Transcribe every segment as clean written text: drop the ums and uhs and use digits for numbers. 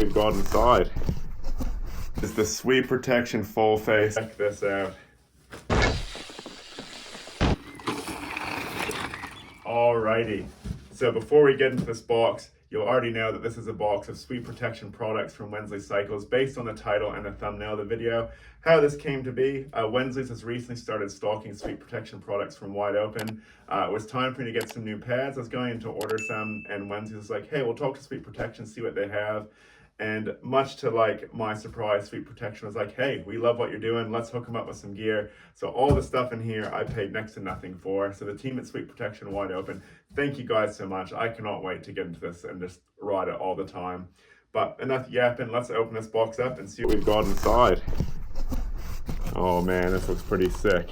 we've got inside. It's the Sweep Protection Full Face. Check this out. Alrighty, so before we get into this box, you'll already know that this is a box of Sweep Protection products from Wensley Cycles based on the title and the thumbnail of the video. How this came to be, Wensley's has recently started stocking Sweep Protection products from Wide Open. It was time for me to get some new pads. I was going to order some, and Wensley's was like, hey, we'll talk to Sweep Protection, see what they have. And much to like my surprise, Sweep Protection was like, hey, we love what you're doing. Let's hook them up with some gear. So all the stuff in here I paid next to nothing for. So the team at Sweep Protection Wide Open, thank you guys so much. I cannot wait to get into this and just ride it all the time. But enough yapping, let's open this box up and see what we've got inside. Oh man, this looks pretty sick.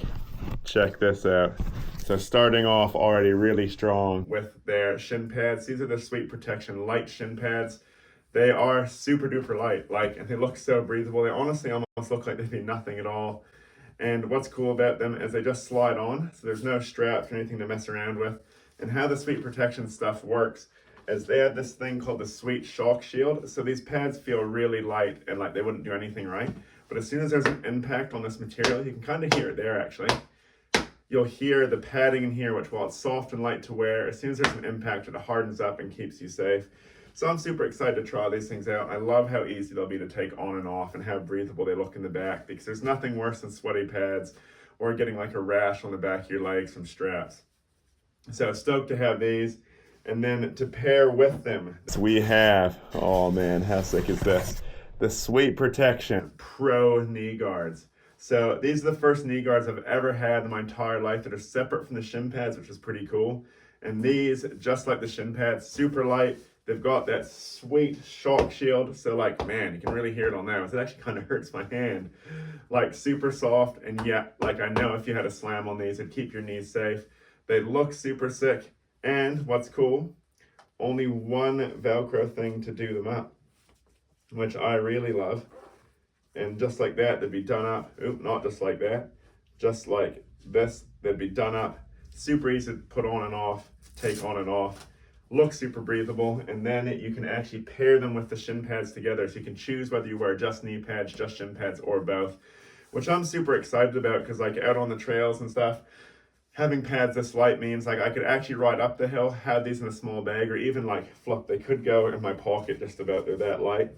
Check this out. So starting off already really strong with their shin pads. These are the Sweep Protection light shin pads. They are super duper light, and they look so breathable. They honestly almost look like they'd be nothing at all. And what's cool about them is they just slide on, so there's no straps or anything to mess around with. And how the Sweep Protection stuff works is they have this thing called the Sweep Shock Shield. So these pads feel really light and like they wouldn't do anything right. But as soon as there's an impact on this material, you can kind of hear it there actually. You'll hear the padding in here, which while it's soft and light to wear, as soon as there's an impact, it hardens up and keeps you safe. So I'm super excited to try these things out. I love how easy they'll be to take on and off and how breathable they look in the back, because there's nothing worse than sweaty pads or getting like a rash on the back of your legs from straps. So stoked to have these. And then to pair with them, we have, oh man, how sick is this? The Sweep Protection Pro Knee Guards. So these are the first knee guards I've ever had in my entire life that are separate from the shin pads, which is pretty cool. And these, just like the shin pads, super light. They've got that sweet shock shield, so like, man, you can really hear it on those. It actually kind of hurts my hand. Like, super soft, and yeah, like I know if you had a slam on these, it'd keep your knees safe. They look super sick, and what's cool, only one Velcro thing to do them up, which I really love. And just like that, they'd be done up. Oop, not just like that. Just like this, they'd be done up. Super easy to put on and off, take on and off. Look super breathable, and then you can actually pair them with the shin pads together, so you can choose whether you wear just knee pads, just shin pads, or both, which I'm super excited about, because like out on the trails and stuff, having pads this light means like I could actually ride up the hill, have these in a small bag, or even like flip, they could go in my pocket just about, they're that light.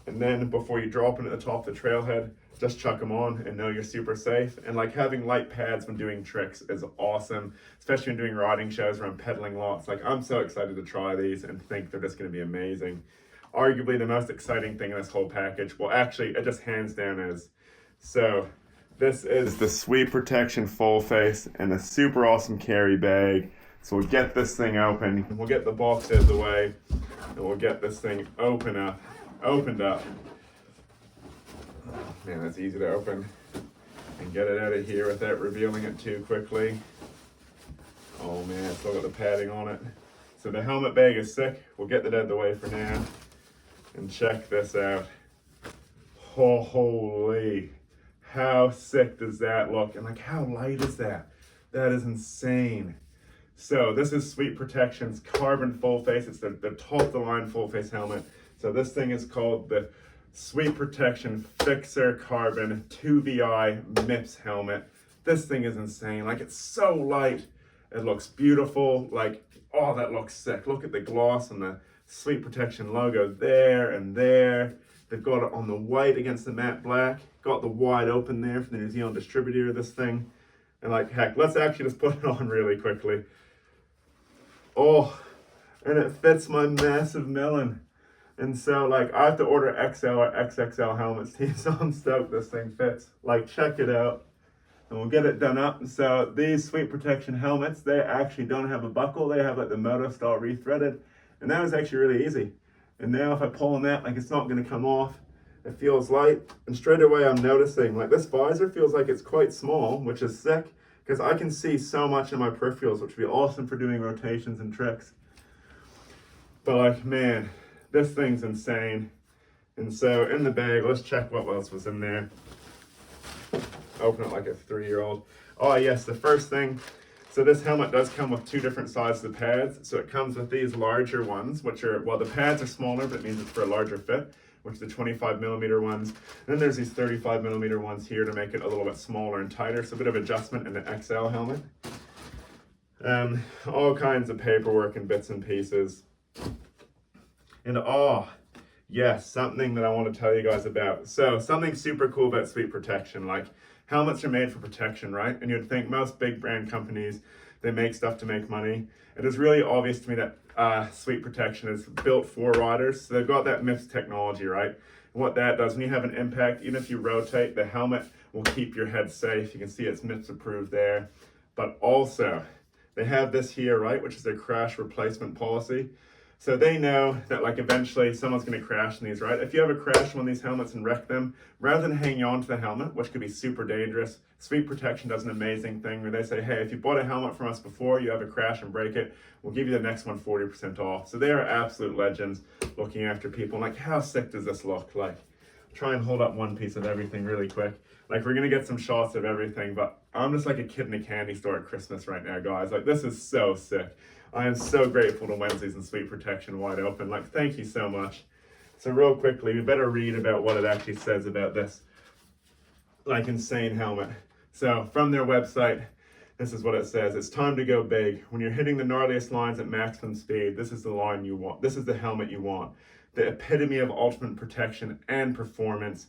And then before you drop them at the top of the trailhead, just chuck them on and know you're super safe. And like having light pads when doing tricks is awesome, especially when doing riding shows where I'm pedaling lots. Like, I'm so excited to try these and think they're just going to be amazing. Arguably the most exciting thing in this whole package, well actually it just hands down is. So this is the Sweep Protection Full Face and a super awesome carry bag. So we'll get this thing open, we'll get the box out of the way, and we'll get this thing opened up. Man, that's easy to open and get it out of here without revealing it too quickly. Oh man, it's still got the padding on it. So the helmet bag is sick. We'll get that out of the way for now. And check this out. Oh, holy, how sick does that look? And like, how light is that? That is insane. So this is Sweep Protection's carbon full face. It's the top of the line full face helmet. So this thing is called the Sweep Protection Fixer Carbon 2VI MIPS helmet. This thing is insane. Like, it's so light. It looks beautiful. Like, oh, that looks sick. Look at the gloss and the Sweep Protection logo there and there. They've got it on the white against the matte black. Got the wide open there for the New Zealand distributor of this thing. And like, heck, let's actually just put it on really quickly. Oh, and it fits my massive melon. And so, like, I have to order XL or XXL helmets, so I'm stoked this thing fits. Like, check it out. And we'll get it done up. So these Sweep Protection helmets, they actually don't have a buckle. They have, like, the moto style rethreaded. And that was actually really easy. And now if I pull on that, like, it's not going to come off. It feels light. And straight away I'm noticing, like, this visor feels like it's quite small, which is sick, because I can see so much in my peripherals, which would be awesome for doing rotations and tricks. But, like, man, this thing's insane. And so in the bag, let's check what else was in there. Open it like a 3-year-old. Oh yes, the first thing. So this helmet does come with 2 different sizes of pads. So it comes with these larger ones, which are, well, the pads are smaller, but it means it's for a larger fit. which are the 25mm ones. And then there's these 35mm ones here to make it a little bit smaller and tighter, so a bit of adjustment in the XL helmet. All kinds of paperwork and bits and pieces. And yes, something that I want to tell you guys about. So something super cool about Sweep Protection, like helmets are made for protection, right? And you'd think most big brand companies, they make stuff to make money. It is really obvious to me that Sweep Protection is built for riders. So they've got that MIPS technology, right? And what that does, when you have an impact, even if you rotate, the helmet will keep your head safe. You can see it's MIPS approved there. But also, they have this here, right, which is their crash replacement policy. So they know that like eventually someone's going to crash in these, right? If you have a crash on these helmets and wreck them, rather than hanging on to the helmet, which could be super dangerous, Sweep Protection does an amazing thing where they say, hey, if you bought a helmet from us before, you have a crash and break it, we'll give you the next one 40% off. So they are absolute legends looking after people. Like, how sick does this look? Like, try and hold up one piece of everything really quick. Like, we're going to get some shots of everything, but I'm just like a kid in a candy store at Christmas right now, guys. Like, this is so sick. I am so grateful to Wensley's and Sweep Protection Wide Open. Like, thank you so much. So real quickly, we better read about what it actually says about this, like, insane helmet. So from their website, this is what it says. It's time to go big. When you're hitting the gnarliest lines at maximum speed, this is the line you want. This is the helmet you want. The epitome of ultimate protection and performance.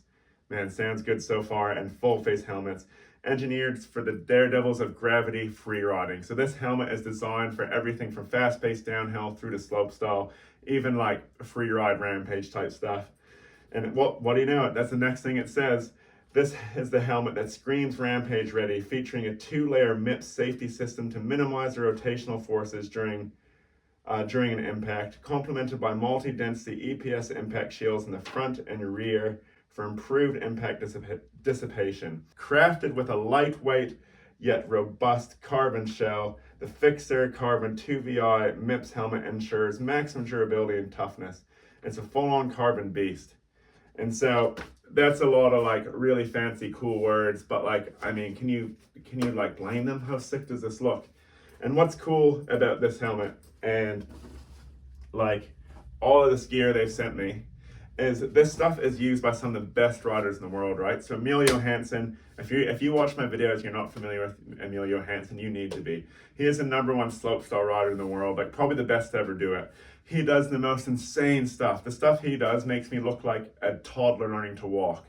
Man, sounds good so far. And full face helmets. Engineered for the daredevils of gravity free riding. So this helmet is designed for everything from fast-paced downhill through to slopestyle, even like free ride rampage type stuff. And what do you know? That's the next thing it says. This is the helmet that screams rampage ready, featuring a 2-layer MIPS safety system to minimize the rotational forces during an impact, complemented by multi-density EPS impact shields in the front and rear for improved impact dissipation. Crafted with a lightweight yet robust carbon shell, the Fixer Carbon 2VI MIPS helmet ensures maximum durability and toughness. It's a full-on carbon beast. And so that's a lot of like really fancy, cool words, but like, I mean, can you like blame them? How sick does this look? And what's cool about this helmet and like all of this gear they've sent me is this stuff is used by some of the best riders in the world, right? So Emilio Hansen, if you watch my videos, you're not familiar with Emilio Hansen, you need to be. He is the #1 slopestyle rider in the world, like probably the best to ever do it. He does the most insane stuff. The stuff he does makes me look like a toddler learning to walk.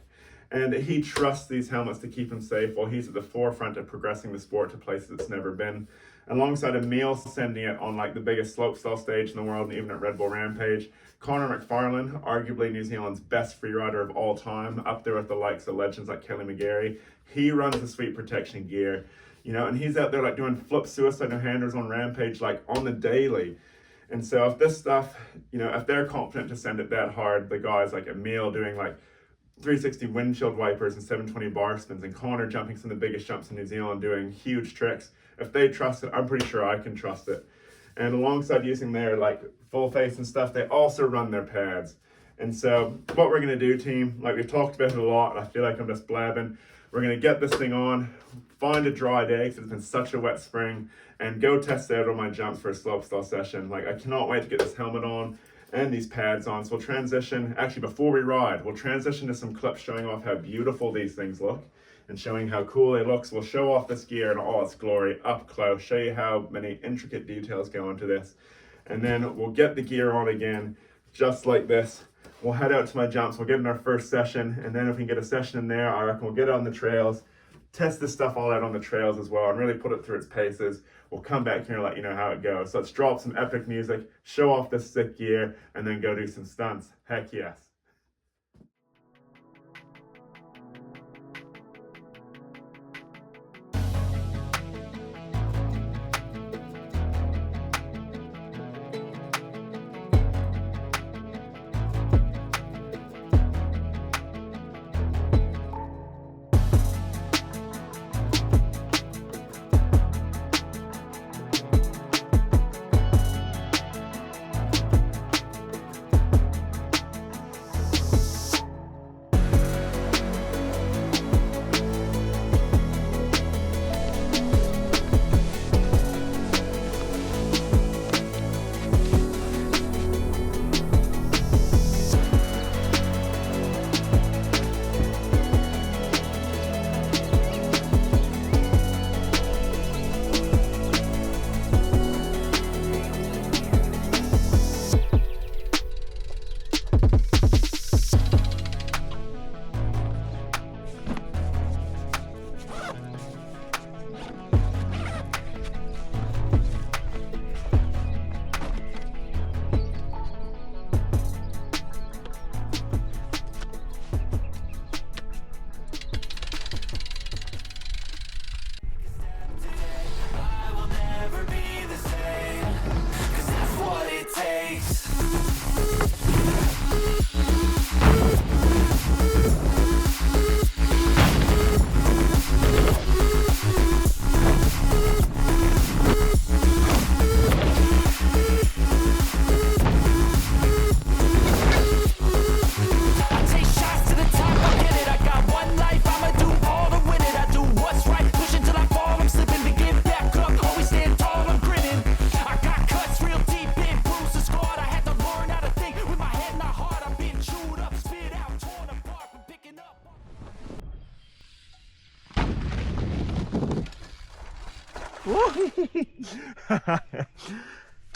And he trusts these helmets to keep him safe while he's at the forefront of progressing the sport to places it's never been. Alongside Emil sending it on like the biggest slopestyle stage in the world and even at Red Bull Rampage. Connor McFarlane, arguably New Zealand's best free rider of all time, up there with the likes of legends like Kelly McGarry. He runs the Sweep Protection gear, you know, and he's out there like doing flip suicide no-handers on Rampage like on the daily. And so if this stuff, you know, if they're confident to send it that hard, the guys like Emil doing like 360 windshield wipers and 720 bar spins, and Connor jumping some of the biggest jumps in New Zealand doing huge tricks, if they trust it, I'm pretty sure I can trust it. And alongside using their like full face and stuff, they also run their pads. And so what we're gonna do, team, like we've talked about it a lot, and I feel like I'm just blabbing. We're gonna get this thing on, find a dry day, because it's been such a wet spring, and go test it out on my jumps for a slopestyle session. Like I cannot wait to get this helmet on and these pads on. So we'll transition, actually before we ride, we'll transition to some clips showing off how beautiful these things look and showing how cool they look. So we'll show off this gear in all its glory up close, show you how many intricate details go into this. And then we'll get the gear on again, just like this. We'll head out to my jumps, we'll get in our first session, and then if we can get a session in there, I reckon we'll get on the trails, test this stuff all out on the trails as well, and really put it through its paces. We'll come back here and let you know how it goes. So let's drop some epic music, show off this sick gear, and then go do some stunts. Heck yes.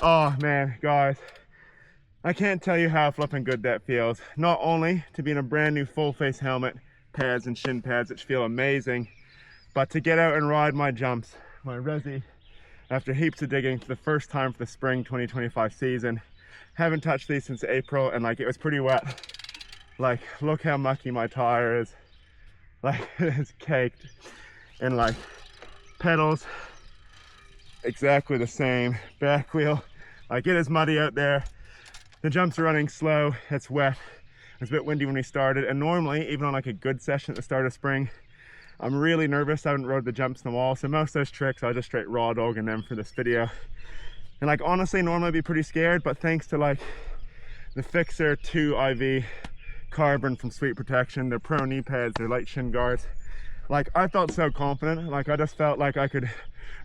Oh man, guys, I can't tell you how flipping good that feels. Not only to be in a brand new full face helmet, pads and shin pads, which feel amazing, but to get out and ride my jumps, my resi, after heaps of digging for the first time for the spring 2025 season. Haven't touched these since April, and like it was pretty wet. Like, look how mucky my tire is. Like, it's caked. And like, pedals, exactly the same. Back wheel, like it is muddy out there. The jumps are running slow, it's wet. It was a bit windy when we started, and normally, even on like a good session at the start of spring, I'm really nervous. I haven't rode the jumps in a while, so most of those tricks I just straight raw dogging them for this video. And like honestly, normally I'd be pretty scared, but thanks to like the Fixer 2 IV carbon from Sweet Protection, their pro knee pads, their light shin guards, like I felt so confident. Like I just felt like I could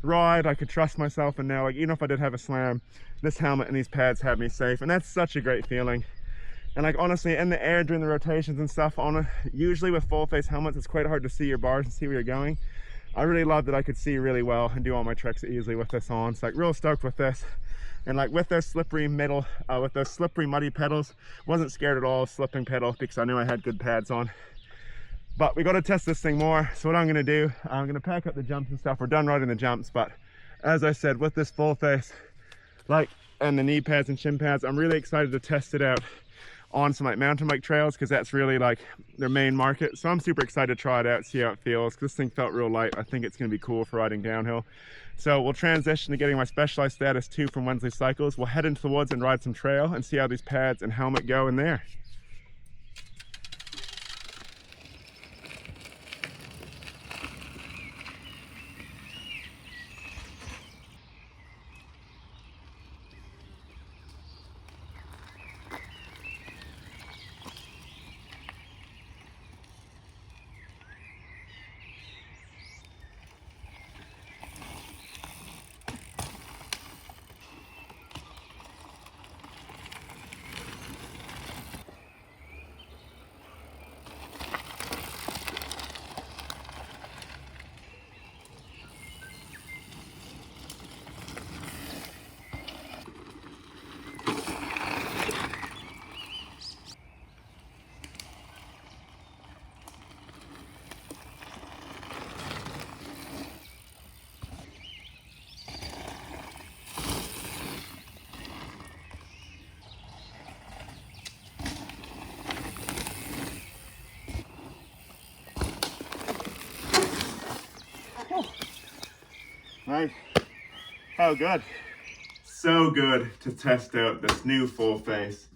ride, I could trust myself, and now like even if I did have a slam, this helmet and these pads have me safe, and that's such a great feeling. And like honestly, in the air during the rotations and stuff, usually with full face helmets, it's quite hard to see your bars and see where you're going. I really love that I could see really well and do all my tricks easily with this on. So like real stoked with this. And like with those slippery with those slippery muddy pedals, wasn't scared at all of slipping pedal because I knew I had good pads on. But we got to test this thing more. So what I'm going to do, I'm going to pack up the jumps and stuff. We're done riding the jumps, but as I said, with this full face, like, and the knee pads and shin pads, I'm really excited to test it out on some like mountain bike trails, because that's really like their main market. So I'm super excited to try it out, see how it feels. This thing felt real light. I think it's going to be cool for riding downhill. So we'll transition to getting my Specialized Status 2 from Wensley Cycles. We'll head into the woods and ride some trail and see how these pads and helmet go in there. Right, how good. So good to test out this new full face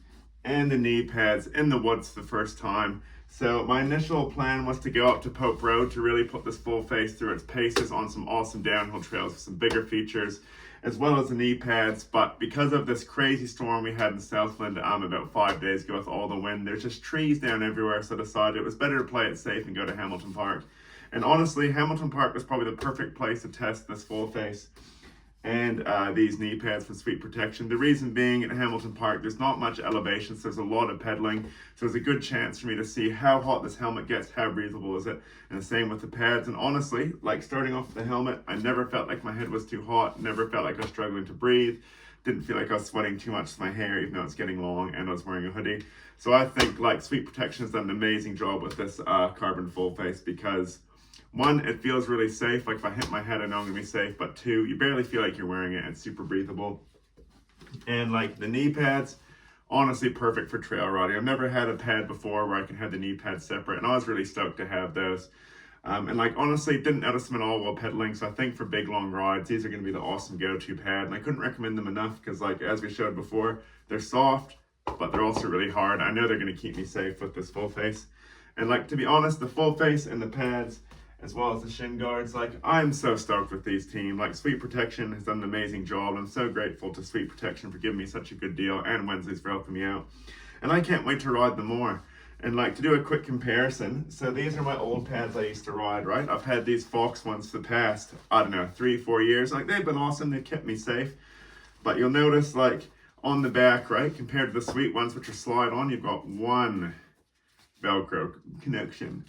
and the knee pads in the woods the first time. So my initial plan was to go up to Pope Road to really put this full face through its paces on some awesome downhill trails with some bigger features, as well as the knee pads. But because of this crazy storm we had in Southland about 5 days ago with all the wind, there's just trees down everywhere, so I decided it was better to play it safe and go to Hamilton Park. And honestly, Hamilton Park was probably the perfect place to test this full face and these knee pads for Sweet Protection. The reason being, at Hamilton Park, there's not much elevation, so there's a lot of pedaling. So there's a good chance for me to see how hot this helmet gets, how breathable is it, and the same with the pads. And honestly, like starting off with the helmet, I never felt like my head was too hot, never felt like I was struggling to breathe, didn't feel like I was sweating too much with my hair, even though it's getting long and I was wearing a hoodie. So I think like Sweet Protection has done an amazing job with this carbon full face, because one, it feels really safe. Like if I hit my head, I know I'm gonna be safe. But two, you barely feel like you're wearing it. It's super breathable. And like the knee pads, honestly perfect for trail riding. I've never had a pad before where I can have the knee pads separate, and I was really stoked to have those. And like honestly, didn't notice them at all while pedaling. So I think for big long rides, these are gonna be the awesome go-to pad. And I couldn't recommend them enough because, like as we showed before, they're soft, but they're also really hard. I know they're gonna keep me safe with this full face. And like, to be honest, the full face and the pads, as well as the shin guards, like I'm so stoked with these team. Like Sweet Protection has done an amazing job. I'm so grateful to Sweet Protection for giving me such a good deal, and Wensley's for helping me out. And I can't wait to ride them more. And like to do a quick comparison, so these are my old pads I used to ride, right? I've had these Fox ones for the past, I don't know, 3-4 years. Like they've been awesome, they've kept me safe. But you'll notice like on the back, right, compared to the Sweet ones, which are slide on, you've got one Velcro connection.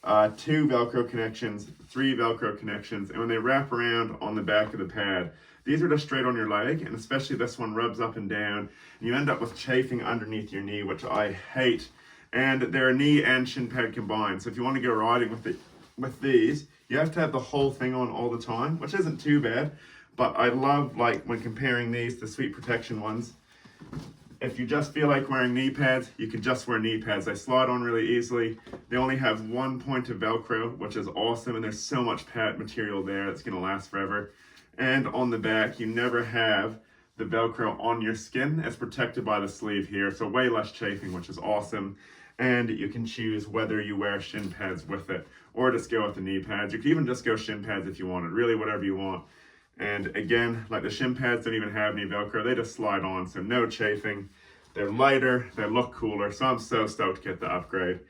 2 Velcro connections, 3 Velcro connections, and when they wrap around on the back of the pad, these are just straight on your leg, and especially this one rubs up and down, and you end up with chafing underneath your knee, which I hate. And they're a knee and shin pad combined, so if you want to go riding with these, you have to have the whole thing on all the time, which isn't too bad. But I love, like, when comparing these to Sweet Protection ones, if you just feel like wearing knee pads, you can just wear knee pads. They slide on really easily. They only have 1 point of Velcro, which is awesome, and there's so much pad material there that's going to last forever. And on the back, you never have the Velcro on your skin. It's protected by the sleeve here, so way less chafing, which is awesome. And you can choose whether you wear shin pads with it or just go with the knee pads. You can even just go shin pads if you wanted, really whatever you want. And again, like the shin pads don't even have any Velcro, they just slide on, so no chafing. They're lighter, they look cooler, so I'm so stoked to get the upgrade.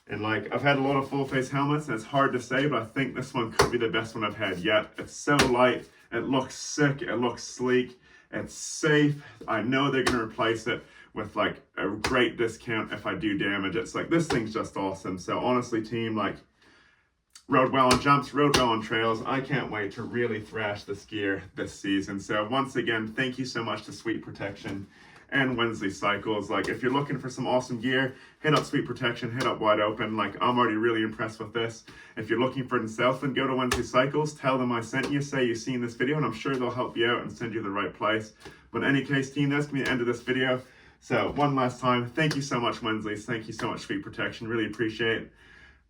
And like, I've had a lot of full face helmets, and it's hard to say, but I think this one could be the best one I've had yet. It's so light, it looks sick, it looks sleek, it's safe. I know they're gonna replace it with like a great discount if I do damage. It's like, this thing's just awesome. So honestly, team, like, rode well on jumps, rode well on trails. I can't wait to really thrash this gear this season. So once again, thank you so much to Sweet Protection and Wensley Cycles. Like, if you're looking for some awesome gear, hit up Sweet Protection, hit up Wide Open. Like, I'm already really impressed with this. If you're looking for it in Southland, go to Wensley Cycles, tell them I sent you, say you've seen this video, and I'm sure they'll help you out and send you to the right place. But in any case, team, that's gonna be the end of this video. So one last time, thank you so much, Wensley's. Thank you so much, Sweet Protection. Really appreciate it.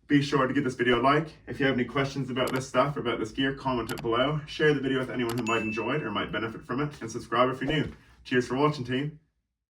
Be sure to give this video a like. If you have any questions about this stuff or about this gear, comment it below. Share the video with anyone who might enjoy it or might benefit from it. And subscribe if you're new. Cheers for watching, team.